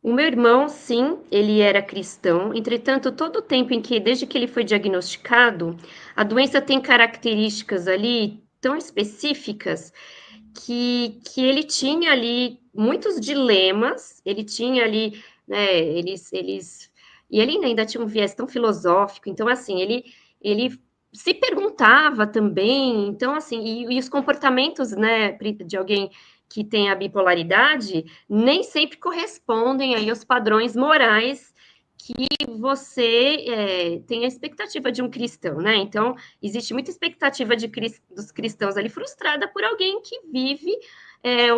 O meu irmão, sim, ele era cristão, entretanto, todo o tempo em que desde que ele foi diagnosticado, a doença tem características ali tão específicas que ele tinha ali muitos dilemas, ele tinha ali, né, eles e ele ainda tinha um viés tão filosófico, então assim, ele se perguntava também, então assim, e os comportamentos, né, de alguém que tem a bipolaridade, nem sempre correspondem aí aos padrões morais que você tem a expectativa de um cristão, né? Então, existe muita expectativa dos cristãos ali frustrada por alguém que vive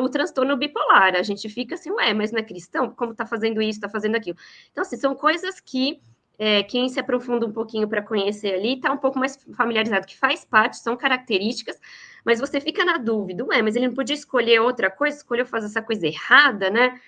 o transtorno bipolar. A gente fica assim, ué, mas não é cristão? Como tá fazendo isso, tá fazendo aquilo? Então, assim, são coisas que quem se aprofunda um pouquinho para conhecer ali está um pouco mais familiarizado, que faz parte, são características, mas você fica na dúvida, ué, mas ele não podia escolher outra coisa, escolheu fazer essa coisa errada, né?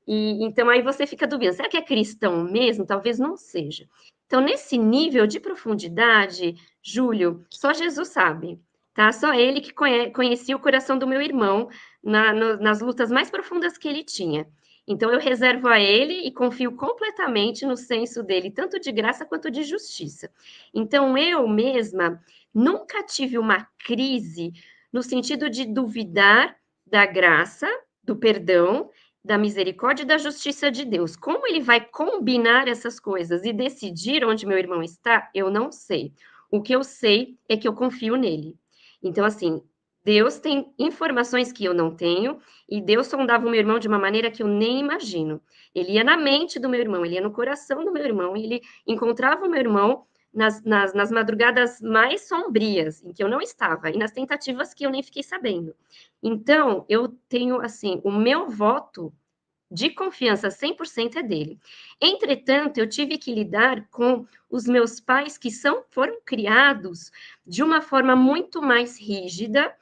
E então aí você fica duvidando, será que é cristão mesmo? Talvez não seja. Então, nesse nível de profundidade, Júlio, só Jesus sabe, tá? Só ele que conhecia o coração do meu irmão nas lutas mais profundas que ele tinha. Então, eu reservo a ele e confio completamente no senso dele, tanto de graça quanto de justiça. Então, eu mesma nunca tive uma crise no sentido de duvidar da graça, do perdão, da misericórdia e da justiça de Deus. Como ele vai combinar essas coisas e decidir onde meu irmão está, eu não sei. O que eu sei é que eu confio nele. Então, assim, Deus tem informações que eu não tenho, e Deus sondava o meu irmão de uma maneira que eu nem imagino. Ele ia na mente do meu irmão, ele ia no coração do meu irmão, e ele encontrava o meu irmão nas madrugadas mais sombrias, em que eu não estava, e nas tentativas que eu nem fiquei sabendo. Então, eu tenho, assim, o meu voto de confiança 100% é dele. Entretanto, eu tive que lidar com os meus pais que foram criados de uma forma muito mais rígida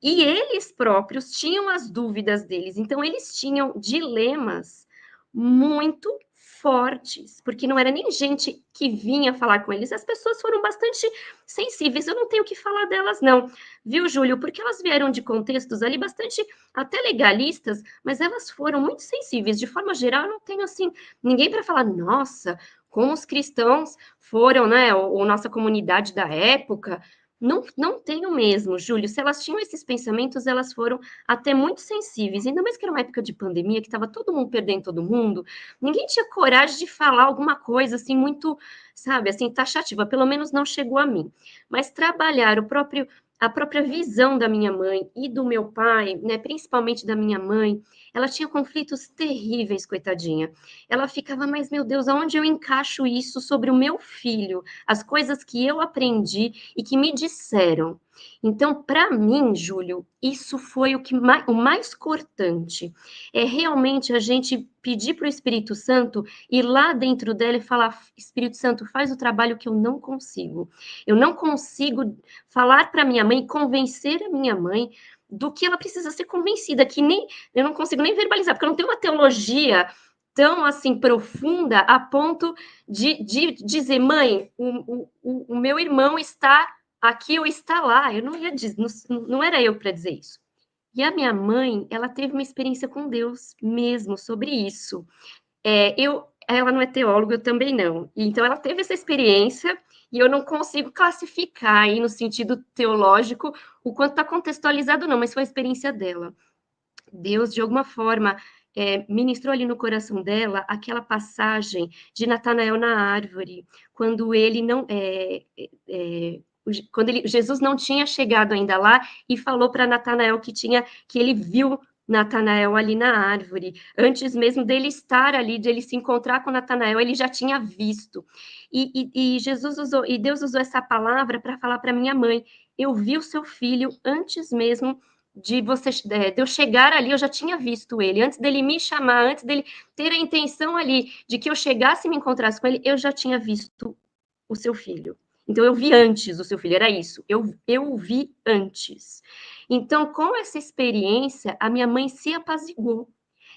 e eles próprios tinham as dúvidas deles. Então, eles tinham dilemas muito fortes, porque não era nem gente que vinha falar com eles, as pessoas foram bastante sensíveis. Eu não tenho o que falar delas, não, viu, Júlio? Porque elas vieram de contextos ali bastante até legalistas, mas elas foram muito sensíveis. De forma geral, eu não tenho assim ninguém para falar, nossa, como os cristãos foram, né? Ou nossa comunidade da época. Não, não tenho mesmo, Júlio. Se elas tinham esses pensamentos, elas foram até muito sensíveis. Ainda mais que era uma época de pandemia, que estava todo mundo perdendo todo mundo. Ninguém tinha coragem de falar alguma coisa assim muito, sabe, assim, taxativa. Pelo menos não chegou a mim. Mas trabalhar a própria visão da minha mãe e do meu pai, né, principalmente da minha mãe, ela tinha conflitos terríveis, coitadinha. Ela ficava, mas meu Deus, aonde eu encaixo isso sobre o meu filho? As coisas que eu aprendi e que me disseram. Então, para mim, Júlio, isso foi o mais cortante. É realmente a gente pedir para o Espírito Santo ir lá dentro dela e falar: Espírito Santo, faz o trabalho que eu não consigo. Eu não consigo falar para minha mãe, convencer a minha mãe do que ela precisa ser convencida, que nem eu não consigo nem verbalizar, porque eu não tenho uma teologia tão assim profunda a ponto de dizer, mãe, o meu irmão está aqui ou está lá. Eu não ia dizer, não era eu para dizer isso. E a minha mãe, ela teve uma experiência com Deus mesmo sobre isso. Ela não é teóloga, eu também não. Então, ela teve essa experiência e eu não consigo classificar aí no sentido teológico o quanto está contextualizado, não, mas foi a experiência dela. Deus, de alguma forma, ministrou ali no coração dela aquela passagem de Natanael na árvore, quando ele não. Jesus não tinha chegado ainda lá e falou para Natanael que ele viu Natanael ali na árvore. Antes mesmo dele estar ali, de ele se encontrar com Natanael, ele já tinha visto. E Jesus usou, e Deus usou essa palavra para falar para minha mãe: eu vi o seu filho antes mesmo de eu chegar ali, eu já tinha visto ele. Antes dele me chamar, antes dele ter a intenção ali de que eu chegasse e me encontrasse com ele, eu já tinha visto o seu filho. Então, eu vi antes o seu filho, era isso. Eu o vi antes. Então, com essa experiência, a minha mãe se apaziguou.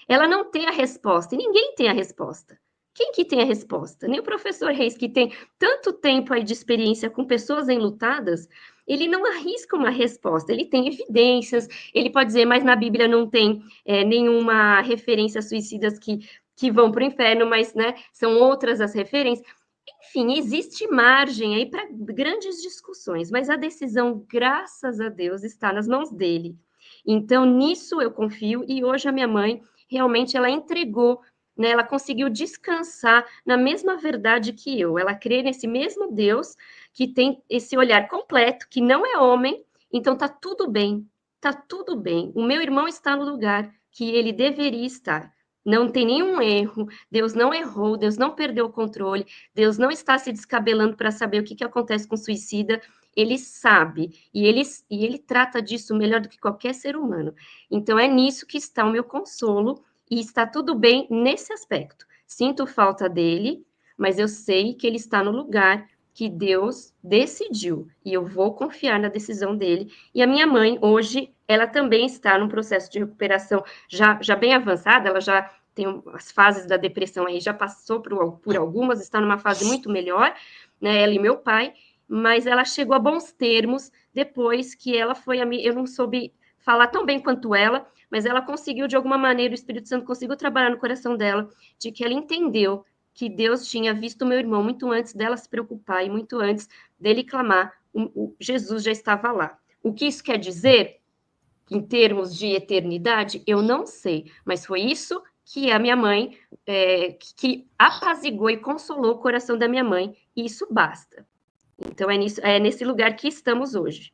Ela não tem a resposta, e ninguém tem a resposta. Quem que tem a resposta? Nem o professor Reis, que tem tanto tempo aí de experiência com pessoas enlutadas, ele não arrisca uma resposta, ele tem evidências, ele pode dizer, mas na Bíblia não tem nenhuma referência a suicidas que vão para o inferno, mas, né, são outras as referências. Enfim, existe margem aí para grandes discussões, mas a decisão, graças a Deus, está nas mãos dele. Então, nisso eu confio, e hoje a minha mãe, realmente, ela entregou, né, ela conseguiu descansar na mesma verdade que eu, ela crê nesse mesmo Deus, que tem esse olhar completo, que não é homem, então tá tudo bem, o meu irmão está no lugar que ele deveria estar, não tem nenhum erro, Deus não errou, Deus não perdeu o controle, Deus não está se descabelando para saber o que acontece com o suicida, ele sabe, e ele trata disso melhor do que qualquer ser humano. Então, é nisso que está o meu consolo, e está tudo bem nesse aspecto. Sinto falta dele, mas eu sei que ele está no lugar que Deus decidiu, e eu vou confiar na decisão dele. E a minha mãe, hoje, ela também está num processo de recuperação já bem avançada, ela já tem as fases da depressão aí, já passou por algumas, está numa fase muito melhor, né, ela e meu pai, mas ela chegou a bons termos depois que ela foi a mim, eu não soube falar tão bem quanto ela, mas ela conseguiu, de alguma maneira, o Espírito Santo conseguiu trabalhar no coração dela, de que ela entendeu que Deus tinha visto o meu irmão muito antes dela se preocupar e muito antes dele clamar, o Jesus já estava lá. O que isso quer dizer? Em termos de eternidade, eu não sei, mas foi isso que a minha mãe, que apaziguou e consolou o coração da minha mãe, e isso basta. Então, é nesse lugar que estamos hoje.